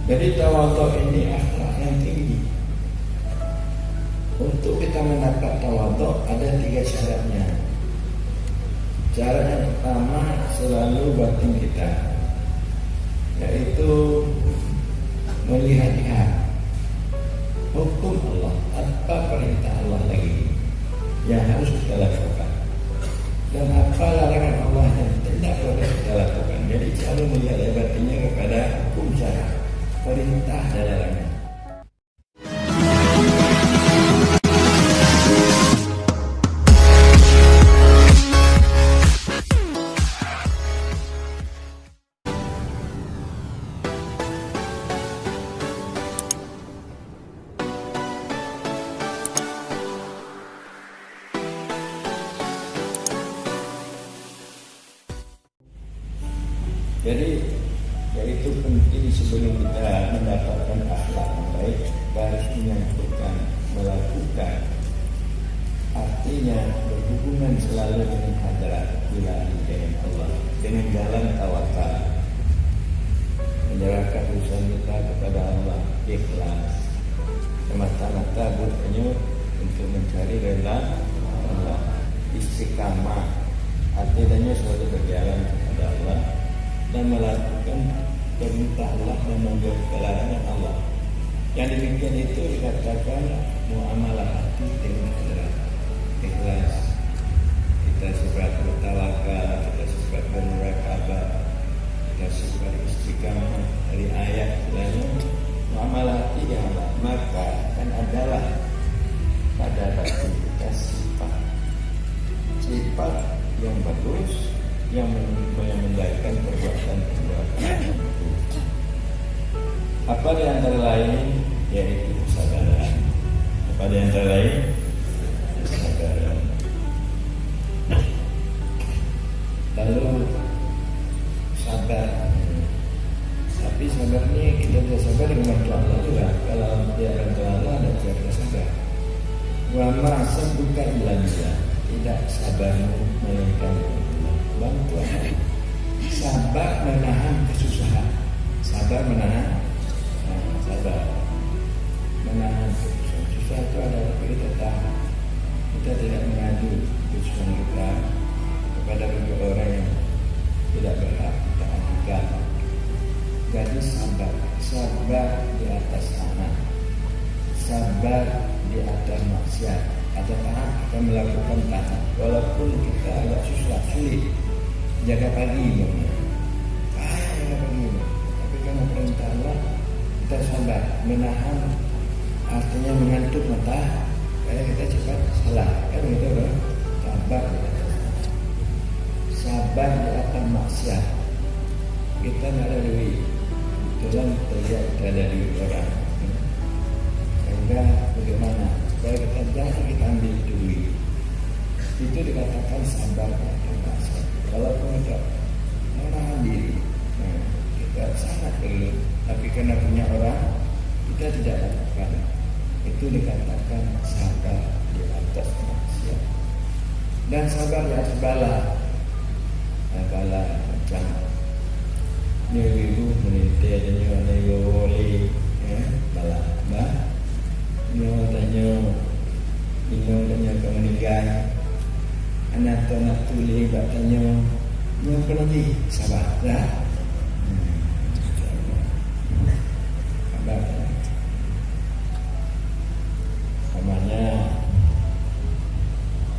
Jadi tawadhu ini akhlak yang tinggi. Untuk kita mendapat tawadhu ada 3 syaratnya. Syarat yang pertama selalu batin kita, yaitu melihat-lihat hukum Allah, apa perintah Allah lagi yang harus kita lakukan, dan apa larangan Allah yang tidak boleh kita lakukan. Jadi selalu melihat batinnya kepada hukum syarat, perintah dan larangan. Jadi, yaitu penting sebelum kita mendapatkan akhlak yang baik, harus menyatukan, melakukan. Artinya berhubungan selalu dengan hadrat ilahi dengan Allah, dengan jalan tawakal, menyerahkan urusan kita kepada Allah, ikhlas, semata-mata bukannya untuk mencari rela Allah, istiqamah, artinya selalu berjalan kepada Allah dan melakukan perintah Allah dan menjauhi larangan Allah. Yang demikian itu dikatakan muamalah hati dengan hadrat, ikhlas. Kita sifat bertawakal, kita sifat bermurakabah, kita sifat istiqamah dari ayat lain. Muamalah hati dengan Allah, maka akan adalah pada hati kita sifat yang bagus, yang membaikkan perbuatan-perbuatan. Apa di antara lain, yaitu kesabaran. Apa di antara lain? Kesabaran. Lalu sabar. Tapi sabarnya kita bisa sabar dengan bantuan Allah juga. Kalau dia bantuan Allah, ada cara sabar. Wa ma sabbuka illa billah. Tidak sabarmu melainkan bantuan. Sabar menahan kesusahan. Sabar menahan kesusahan. Susah itu ada, tapi kita tahan. Kita tidak mengadu kesusahan kita kepada orang yang tidak berhak kita adukan. Jadi sabar di atas anak, sabar di atas maksiat. Atau taat, kita melakukan taat walaupun kita agak susah, sulit. Jaga pagi, jaga pagi. Tapi karena perintah Allah, kita sabar, menahan, artinya mengantuk mata, karena kita cepat salah. Kan gitu loh, sabar di atas maksiat. Kita nggak ada duit, dalam terlihat kita dari orang. Sehingga bagaimana? Supaya kita jangan kita ambil duit. Itu dikatakan sabar di atas maksiat. Kalau kita menahan diri, kita sangat perlu. Tapi karena punya orang, kita tidak lakukan. Itu dikatakan sabar di atas maksiat. Dan sabar di atas bala. Bala macam nyewiru menite dan nyewiru bala. Nyo tanya, ino tanya kau meninggal. Anak tu nak tulis buat tanya, nyo kena di sabar dah. Sabar. Namanya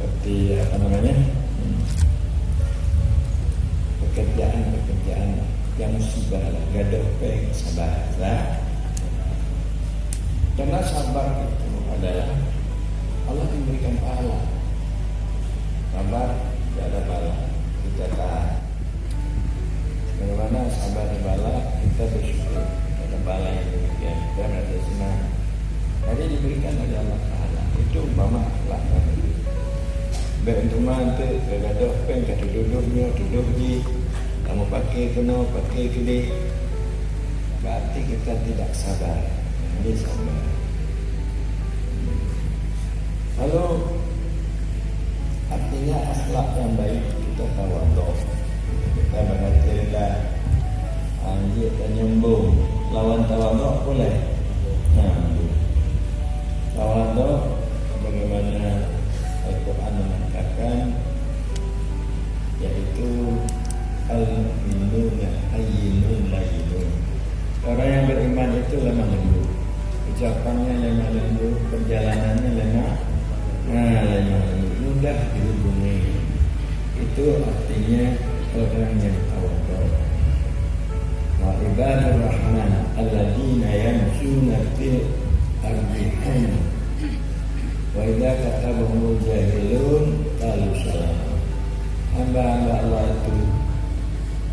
seperti apa namanya? Pekerjaan yang musibah lah, gaduh peng sabar lah. Karena sabar itu adalah Allah memberikan pahala. Sabar tidak ada pahala, kita tahan. Bagaimana sabar dan pahala, kita bersyukur ada pahala yang demikian dan ada senang. Jadi diberikan oleh Allah Taala. Itu umpama akhlak tadi. Beruntungnya itu gaduh peng kata duduk di, kamu pakai kena pakai kini. Berarti kita tidak sabar. Ini sabar. Lalu artinya akhlak yang baik kita tawadhu. Kita berhati rendah, anjir dan nyembung. Lawan tawadhu boleh. Nah, tawadhu bagaimana Al-Quran mengatakan, yaitu al-mu'minuna hayyinun layyinun. Orang yang beriman itu lemah lembut, ucapannya lemah lembut, perjalanannya lemah lembut, mudah dihubungi. Itu artinya orang yang tawadhu. Wa ibadur rahman alladzina yamshuna fil ardi hawna wa idza katabahumul jahilun qalu salama. Hamba-hamba Allah itu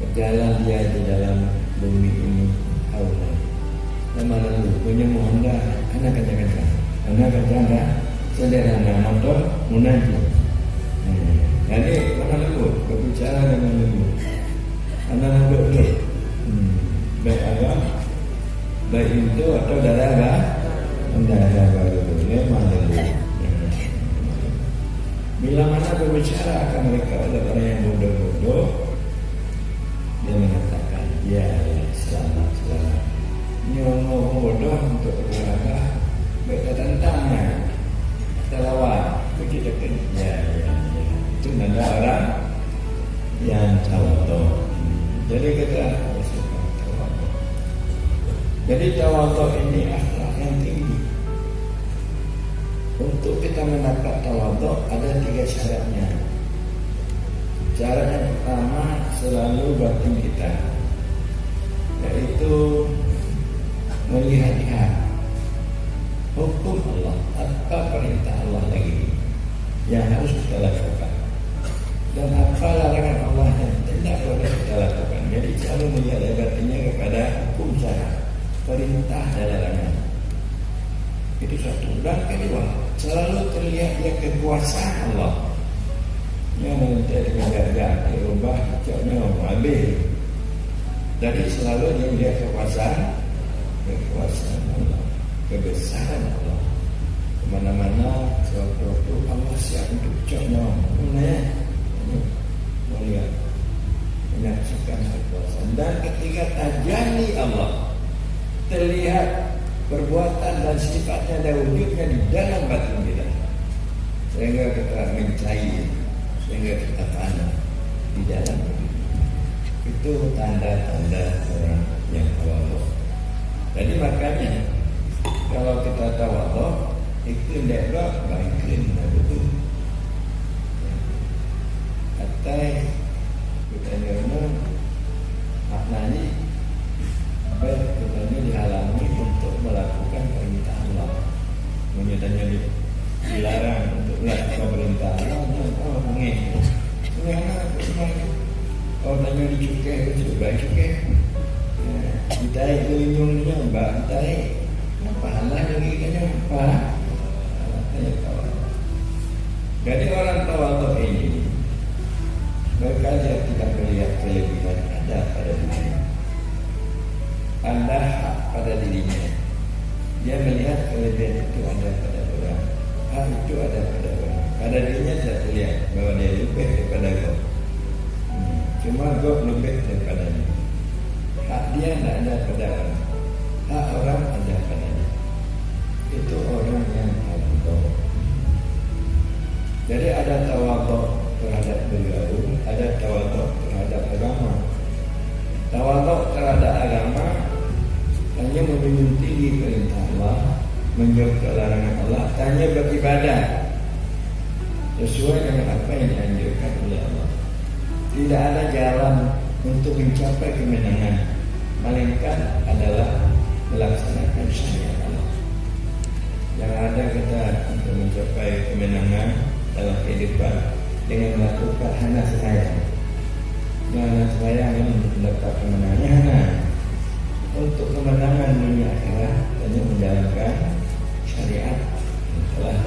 berjalan dia di dalam bumi ini hawna, lemah lembut, punya muhanda, anak kencang, sederhana, motor munajat. Jadi lemah lembut, berbicara lemah lembut, anak lembut. Baik agama, baik itu atau darah baru lemah lembut. Bila mana berbicara akan mereka oleh orang yang bodoh-bodoh, dia mengatakan, ya selamat. Ini orang bodoh untuk beragama, baik tentangnya, terlawan, begitu kan? Ya. Itu nada orang yang tawadhu. Jadi kita tawadhu. Jadi tawadhu ini akhlak yang tinggi. Untuk kita mendapat tawadhu ada 3 syaratnya. Syarat yang pertama selalu batin kita, yaitu melihat hukum Allah, apa perintah Allah lagi yang harus kita lakukan, dan apa larangan Allah yang tidak boleh kita lakukan. Jadi selalu melihat batinnya kepada hukum syarat, perintah dan larangan. Itu satu. Dan kedua, selalu terlihat dia kekuasaan Allah. Yang nanti dengan dirubah coknya habis. Jadi selalu dia melihat kekuasaan Allah, kebesaran Allah. Kemana-mana sewaktu Allah siap untuk coknya. Melihat, menyaksikan kekuasaan. Dan ketika tajani Allah, terlihat perbuatan dan sifatnya dan wujudnya di dalam batin kita, sehingga kita mencair, sehingga kita pandang di dalam batin. Itu tanda-tanda orang yang tawadhu. Jadi makanya kalau kita tawadhu, iklim daerah baik iklim betul. Atai kita nyono maknanya baik kita dihalangi untuk melakukan perintah Allah, menyatakan dilarang untuk melakukan perintah Allah. Kalau tanya dicukai, coba cukai. Kita kelingungnya, mbak kita pahala lagi kayaknya apa? Jadi orang tawadhu ini mereka tidak melihat kelebihan ada pada dirinya, ada hak pada dirinya. Dia melihat kelebihan itu ada pada orang, hak itu ada pada orang. Pada dirinya tidak terlihat bahwa dia lebih daripada kau. Cuma kau lebih daripadanya. Hak dia tidak ada pada orang, hak orang ada padanya. Itu orang yang tawadhu. Jadi ada tawadhu terhadap bergaul, ada tawadhu terhadap agama. Tawadhu terhadap agama hanya menjunjung tinggi perintah Allah, menjauhi larangan Allah, hanya beribadah sesuai dengan apa yang dianjurkan oleh Allah. Tidak ada jalan untuk mencapai kemenangan, melainkan adalah melaksanakan syariat Allah. Yang ada kita untuk mencapai kemenangan dalam kehidupan dengan melakukan hana sembahyang. Hana sembahyang untuk mendapat kemenangan. Untuk kemenangan dunia akhirat hanya menjalankan syariat yang telah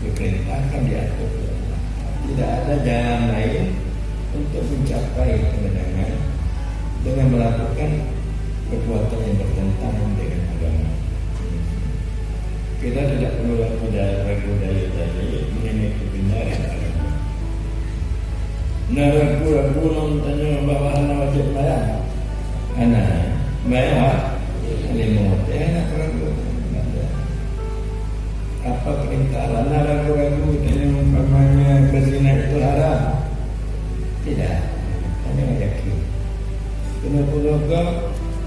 diperintahkan diatur oleh Allah. Tidak ada jalan lain untuk mencapai kemenangan dengan melakukan perbuatan yang bertentangan dengan agama. Kita tidak perlu ragu dalil mengenai kebenaran agama. Ragu nontonnya membawa anak wajib bayar. Anak bayar, alimut. Anak minta mana ragu-ragu tanya umpamanya berzina itu haram. Tidak, hanya yakin. Kenapa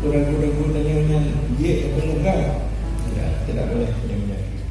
ragu-ragu tanya dia apa enggak? Tidak boleh tanya yakin.